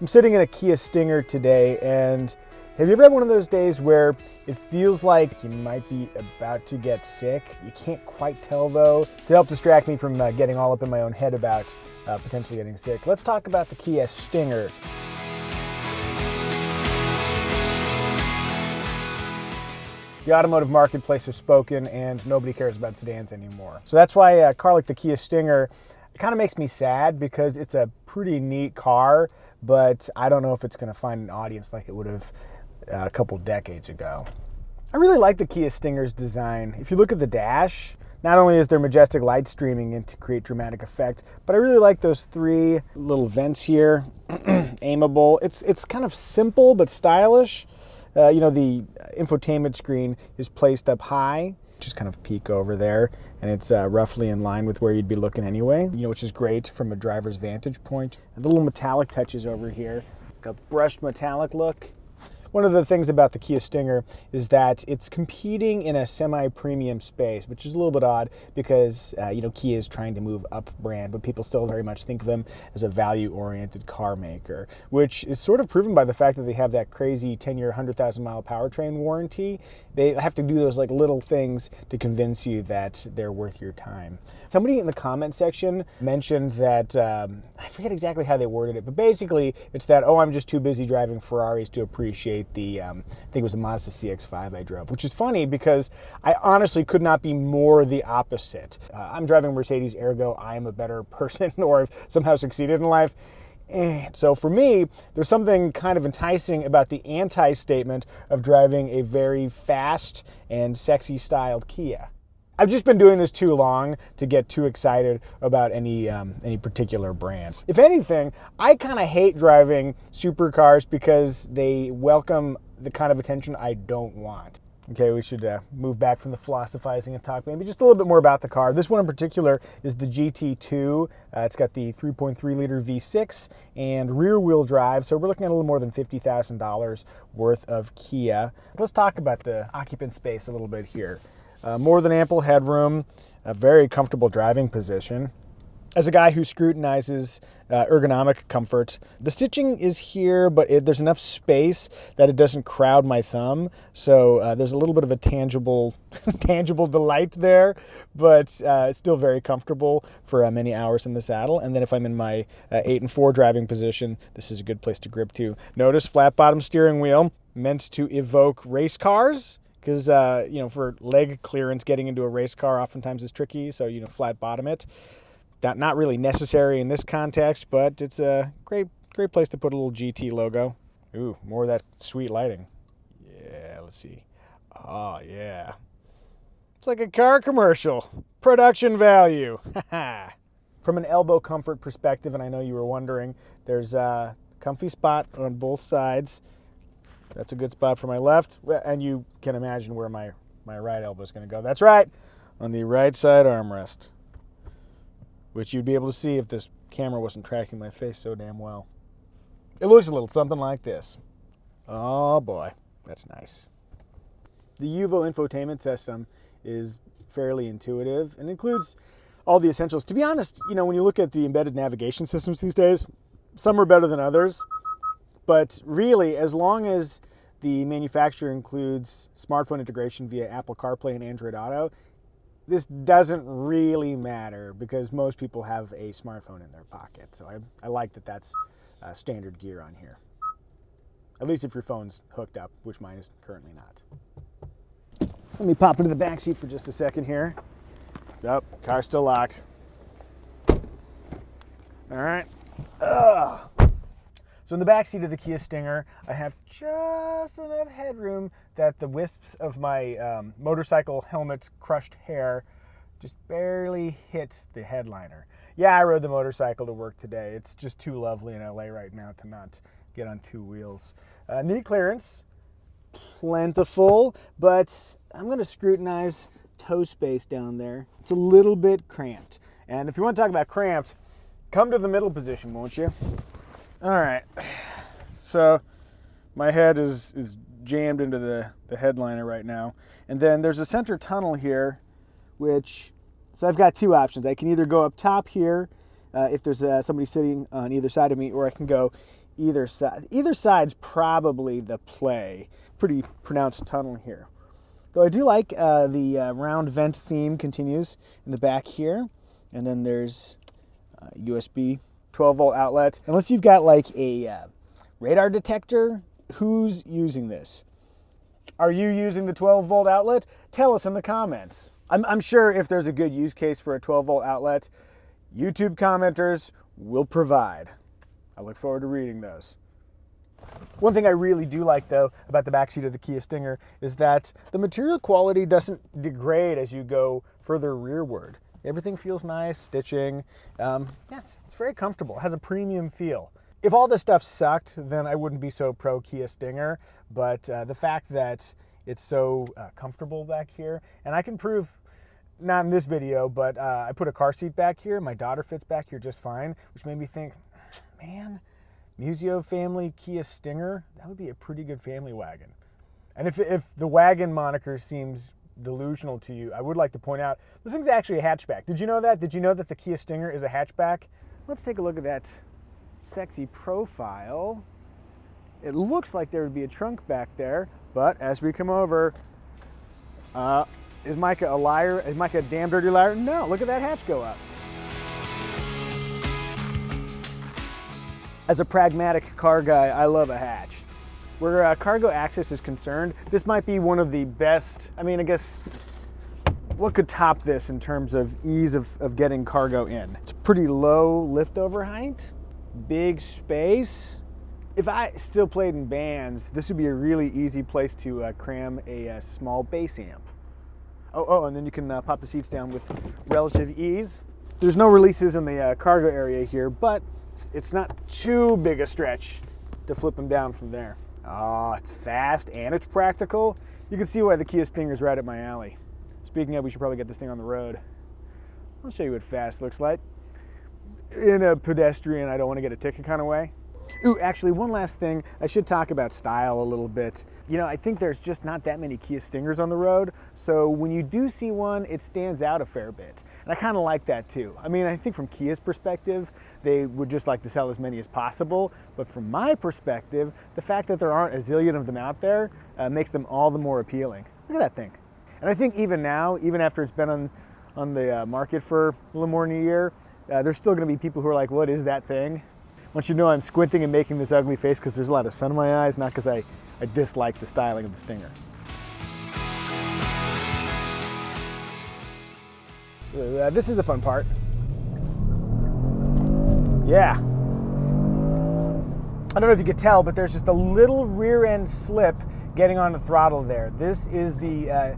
I'm sitting in a Kia Stinger today, and have you ever had one of those days where it feels like you might be about to get sick? You can't quite tell though. To help distract me from getting all up in my own head about potentially getting sick, let's talk about the Kia Stinger. The automotive marketplace has spoken and nobody cares about sedans anymore. So that's why a car like the Kia Stinger kind of makes me sad, because it's a pretty neat car, but I don't know if it's going to find an audience like it would have a couple decades ago. I really like the Kia Stinger's design. If you look at the dash, not only is there majestic light streaming in to create dramatic effect, but I really like those three little vents here, aimable. It's kind of simple but stylish. The infotainment screen is placed up high, just kind of peek over there, and it's roughly in line with where you'd be looking anyway, which is great from a driver's vantage point. And the little metallic touches over here, like a brushed metallic look. One of the things about the Kia Stinger is that it's competing in a semi-premium space, which is a little bit odd because, Kia is trying to move up brand, but people still very much think of them as a value-oriented car maker, which is sort of proven by the fact that they have that crazy 10-year, 100,000-mile powertrain warranty. They have to do those little things to convince you that they're worth your time. Somebody in the comment section mentioned that, I forget exactly how they worded it, but basically it's that, I'm just too busy driving Ferraris to appreciate the, I think it was a Mazda CX-5 I drove, which is funny because I honestly could not be more the opposite. I'm driving Mercedes, ergo I am a better person or have somehow succeeded in life. So for me, there's something kind of enticing about the anti-statement of driving a very fast and sexy styled Kia. I've just been doing this too long to get too excited about any particular brand. If anything, I kind of hate driving supercars because they welcome the kind of attention I don't want. Okay, we should move back from the philosophizing and talk maybe just a little bit more about the car. This one in particular is the GT2. It's got the 3.3 liter V6 and rear wheel drive, so we're looking at a little more than $50,000 worth of Kia. Let's talk about the occupant space a little bit here. More than ample headroom, a very comfortable driving position. As a guy who scrutinizes ergonomic comfort, the stitching is here, but there's enough space that it doesn't crowd my thumb. So there's a little bit of a tangible delight there, but it's still very comfortable for many hours in the saddle. And then if I'm in my 8 and 4 driving position, this is a good place to grip to. Notice flat bottom steering wheel, meant to evoke race cars. Because, for leg clearance, getting into a race car oftentimes is tricky, so, flat bottom it. Not really necessary in this context, but it's a great place to put a little GT logo. Ooh, more of that sweet lighting. Yeah, let's see. Oh, yeah. It's like a car commercial. Production value. From an elbow comfort perspective, and I know you were wondering, there's a comfy spot on both sides. That's a good spot for my left, and you can imagine where my right elbow is going to go. That's right, on the right side armrest, which you'd be able to see if this camera wasn't tracking my face so damn well. It looks a little something like this. Oh boy, that's nice. The Uvo Infotainment System is fairly intuitive and includes all the essentials. To be honest, when you look at the embedded navigation systems these days, some are better than others. But really, as long as the manufacturer includes smartphone integration via Apple CarPlay and Android Auto, this doesn't really matter because most people have a smartphone in their pocket. So I like that that's standard gear on here. At least if your phone's hooked up, which mine is currently not. Let me pop into the back seat for just a second here. Yep, car's still locked. All right. So in the back seat of the Kia Stinger, I have just enough headroom that the wisps of my motorcycle helmet's crushed hair just barely hit the headliner. Yeah, I rode the motorcycle to work today. It's just too lovely in LA right now to not get on two wheels. Knee clearance, plentiful, but I'm going to scrutinize toe space down there. It's a little bit cramped. And if you want to talk about cramped, come to the middle position, won't you? All right, so my head is jammed into the headliner right now. And then there's a center tunnel here, so I've got two options. I can either go up top here if there's somebody sitting on either side of me, or I can go either side. Either side's probably the play. Pretty pronounced tunnel here. Though I do like the round vent theme continues in the back here. And then there's USB 12-volt outlet. Unless you've got like a radar detector, who's using this? Are you using the 12-volt outlet? Tell us in the comments. I'm sure if there's a good use case for a 12-volt outlet, YouTube commenters will provide. I look forward to reading those. One thing I really do like, though, about the backseat of the Kia Stinger is that the material quality doesn't degrade as you go further rearward. Everything feels nice, stitching. Yes, it's very comfortable. It has a premium feel. If all this stuff sucked, then I wouldn't be so pro Kia Stinger, but the fact that it's so comfortable back here, and I can prove, not in this video, but I put a car seat back here. My daughter fits back here just fine, which made me think, man, Muzio family Kia Stinger, that would be a pretty good family wagon. And if the wagon moniker seems delusional to you, I would like to point out, this thing's actually a hatchback. Did you know that? Did you know that the Kia Stinger is a hatchback? Let's take a look at that sexy profile. It looks like there would be a trunk back there, but as we come over, is Micah a liar? Is Micah a damn dirty liar? No, look at that hatch go up. As a pragmatic car guy, I love a hatch. Where cargo access is concerned, this might be one of the best, I mean, I guess, what could top this in terms of ease of getting cargo in? It's pretty low liftover height, big space. If I still played in bands, this would be a really easy place to cram a small bass amp. Oh, and then you can pop the seats down with relative ease. There's no releases in the cargo area here, but it's not too big a stretch to flip them down from there. Oh, it's fast and it's practical. You can see why the Kia Stinger is right up my alley. Speaking of, we should probably get this thing on the road. I'll show you what fast looks like. In a pedestrian, I don't want to get a ticket kind of way. Ooh, actually, one last thing. I should talk about style a little bit. You know, I think there's just not that many Kia Stingers on the road, so when you do see one, it stands out a fair bit. And I kind of like that too. I mean, I think from Kia's perspective, they would just like to sell as many as possible, but from my perspective, the fact that there aren't a zillion of them out there makes them all the more appealing. Look at that thing. And I think even now, even after it's been on the market for a little more than a year, there's still going to be people who are like, what is that thing? Once you know I'm squinting and making this ugly face because there's a lot of sun in my eyes, not because I dislike the styling of the Stinger. So this is a fun part. Yeah. I don't know if you could tell, but there's just a little rear end slip getting on the throttle there. This is the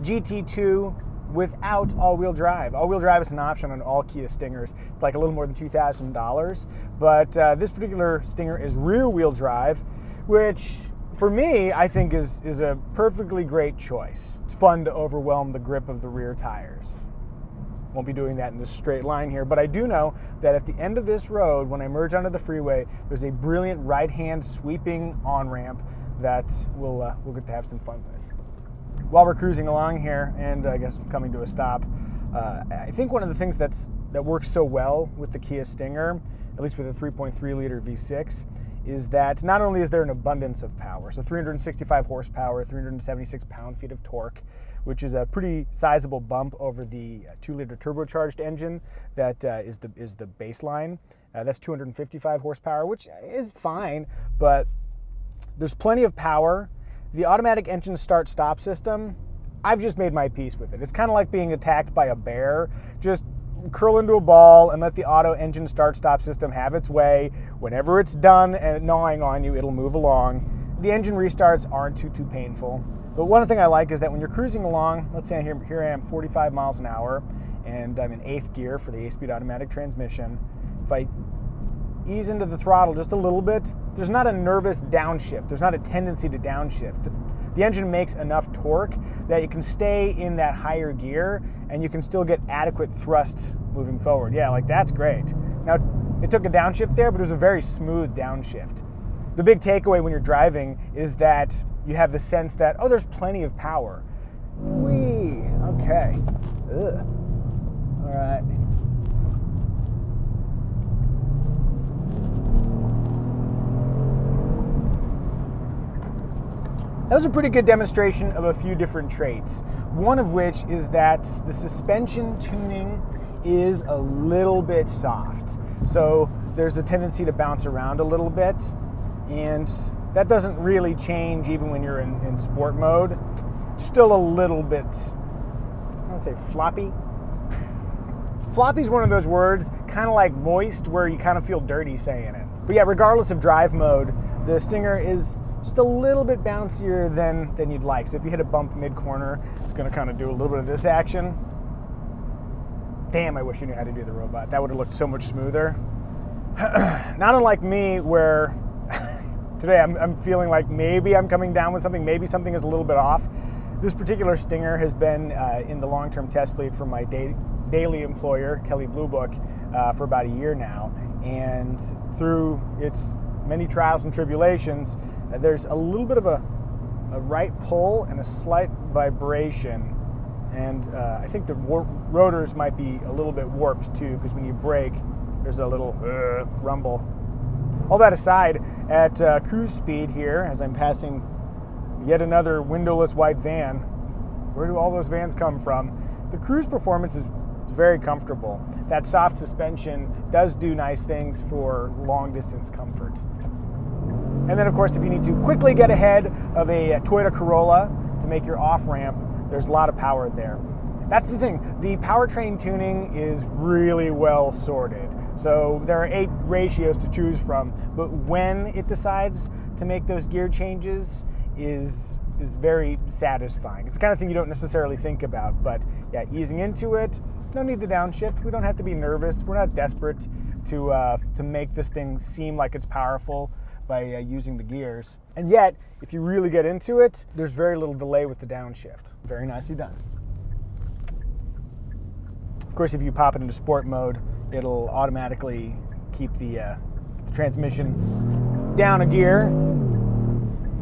GT2 without all-wheel drive. All-wheel drive is an option on all Kia Stingers. It's like a little more than $2,000, but this particular Stinger is rear-wheel drive, which for me, I think is a perfectly great choice. It's fun to overwhelm the grip of the rear tires. Won't be doing that in this straight line here, but I do know that at the end of this road, when I merge onto the freeway, there's a brilliant right-hand sweeping on-ramp that we'll get to have some fun with. While we're cruising along here, and I guess coming to a stop, I think one of the things that works so well with the Kia Stinger, at least with a 3.3 liter V6, is that not only is there an abundance of power, so 365 horsepower, 376 pound-feet of torque, which is a pretty sizable bump over the 2-liter turbocharged engine that is the baseline. That's 255 horsepower, which is fine, but there's plenty of power. The automatic engine start-stop system, I've just made my peace with it. It's kind of like being attacked by a bear. Just curl into a ball and let the auto engine start-stop system have its way. Whenever it's done and gnawing on you, it'll move along. The engine restarts aren't too painful. But one thing I like is that when you're cruising along, let's say here I am 45 miles an hour, and I'm in 8th gear for the 8-speed automatic transmission. If I ease into the throttle just a little bit, there's not a nervous downshift. There's not a tendency to downshift. The engine makes enough torque that it can stay in that higher gear and you can still get adequate thrust moving forward. Yeah, like that's great. Now, it took a downshift there, but it was a very smooth downshift. The big takeaway when you're driving is that you have the sense that, oh, there's plenty of power. Whee, okay. Ugh. All right. That was a pretty good demonstration of a few different traits. One of which is that the suspension tuning is a little bit soft. So there's a tendency to bounce around a little bit, and that doesn't really change even when you're in sport mode. Still a little bit, I want to say floppy. Floppy is one of those words, kind of like moist, where you kind of feel dirty saying it. But yeah, regardless of drive mode, the Stinger is just a little bit bouncier than you'd like. So if you hit a bump mid-corner, it's going to kind of do a little bit of this action. Damn, I wish you knew how to do the robot. That would have looked so much smoother. Not unlike me, where today I'm feeling like maybe I'm coming down with something, maybe something is a little bit off. This particular Stinger has been in the long-term test fleet for my daily employer, Kelley Blue Book, for about a year now. And through its many trials and tribulations, there's a little bit of a right pull and a slight vibration. And I think the rotors might be a little bit warped too, because when you brake, there's a little rumble. All that aside, at cruise speed here, as I'm passing yet another windowless white van, where do all those vans come from? The cruise performance is very comfortable. That soft suspension does do nice things for long distance comfort. And then of course, if you need to quickly get ahead of a Toyota Corolla to make your off-ramp, there's a lot of power there. That's the thing, the powertrain tuning is really well sorted. So there are 8 ratios to choose from, but when it decides to make those gear changes is very satisfying. It's the kind of thing you don't necessarily think about, but yeah, easing into it, no need to downshift. We don't have to be nervous. We're not desperate to make this thing seem like it's powerful by using the gears. And yet, if you really get into it, there's very little delay with the downshift. Very nicely done. Of course, if you pop it into sport mode, it'll automatically keep the transmission down a gear.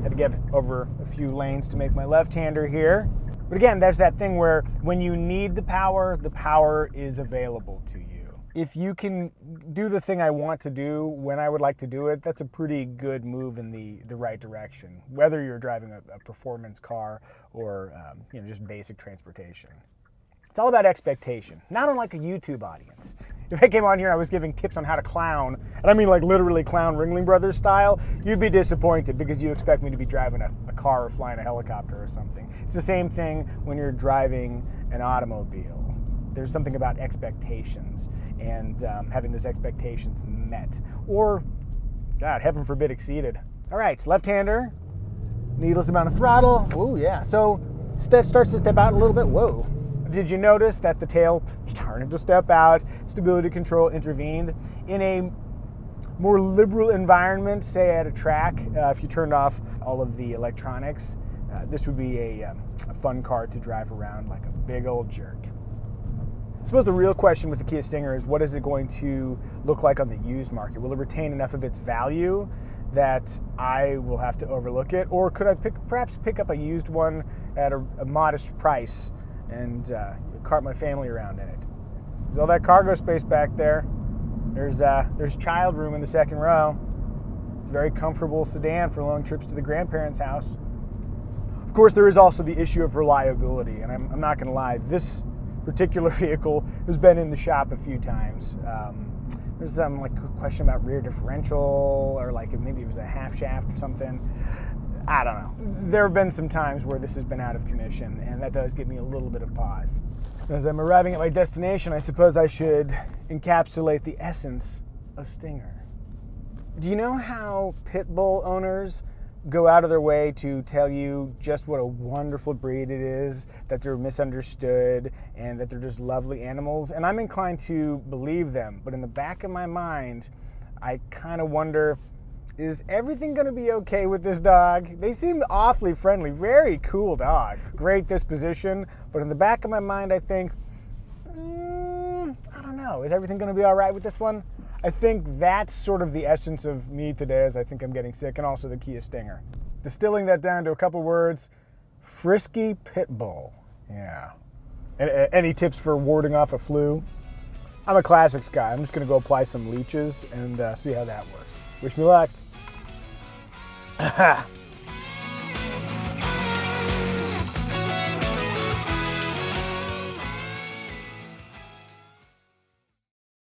Had to get over a few lanes to make my left-hander here. But again, there's that thing where when you need the power is available to you. If you can do the thing I want to do when I would like to do it, that's a pretty good move in the right direction, whether you're driving a performance car or just basic transportation. It's all about expectation, not unlike a YouTube audience. If I came on here, I was giving tips on how to clown, and I mean like literally clown Ringling Brothers style, you'd be disappointed because you expect me to be driving a car or flying a helicopter or something. It's the same thing when you're driving an automobile. There's something about expectations and having those expectations met, or, God, heaven forbid, exceeded. All right, so left-hander, needless amount of throttle. Oh yeah, so starts to step out a little bit. Whoa. Did you notice that the tail started to step out? Stability control intervened. In a more liberal environment, say at a track, if you turned off all of the electronics, this would be a fun car to drive around like a big old jerk. I suppose the real question with the Kia Stinger is, what is it going to look like on the used market? Will it retain enough of its value that I will have to overlook it? Or could I perhaps pick up a used one at a modest price and cart my family around in it? There's all that cargo space back there. There's child room in the second row. It's a very comfortable sedan for long trips to the grandparents' house. Of course, there is also the issue of reliability, and I'm not going to lie, this particular vehicle has been in the shop a few times. There's like a question about rear differential, or like maybe it was a half shaft or something. I don't know. There have been some times where this has been out of commission, and that does give me a little bit of pause. As I'm arriving at my destination, I suppose I should encapsulate the essence of Stinger. Do you know how pit bull owners go out of their way to tell you just what a wonderful breed it is, that they're misunderstood, and that they're just lovely animals? And I'm inclined to believe them, but in the back of my mind, I kind of wonder, is everything going to be okay with this dog? They seem awfully friendly, very cool dog, great disposition, but in the back of my mind, I think, I don't know, is everything going to be all right with this one? I think that's sort of the essence of me today, as I think I'm getting sick, and also the Kia Stinger. Distilling that down to a couple words, frisky pit bull. Yeah. Any tips for warding off a flu? I'm a classics guy. I'm just going to go apply some leeches and see how that works. Wish me luck.